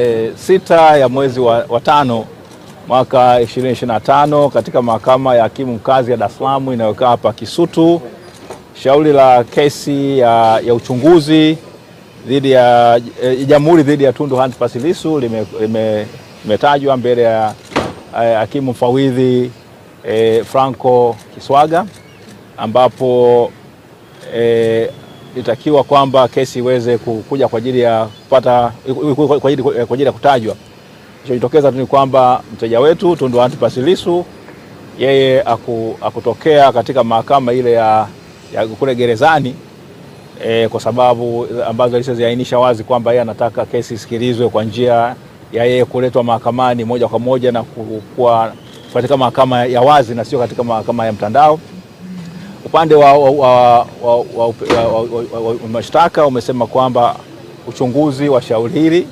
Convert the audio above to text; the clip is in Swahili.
6 ya mwezi wa tano mwaka 2025 katika mahakama ya hakimu mkazi ya Dar es Salaam inayokaa hapa Kisutu, shauri la kesi ya uchunguzi dhidi ya jamhuri dhidi ya Tundu Antipas Lissu limetajwa mbele ya hakimu mfawidhi Franco Kiswaga, ambapo itakiwa kwamba kesi iweze kuja kwa ajili ya kupata kwa ajili ya kutajwa. Kilichotokeza tu ni kwamba mteja wetu Tundu Antipas Lissu yeye akutokea katika mahakama ile ya kule gerezani kwa sababu ambazo alizoziainisha wazi kwamba yeye anataka kesi isikilizwe kwa njia ya yeye kuletwa mahakamani moja kwa moja na kuwa katika mahakama ya wazi na sio katika mahakama ya mtandao. Upande wa mashtaka umesema kwamba uchunguzi wa shauri hili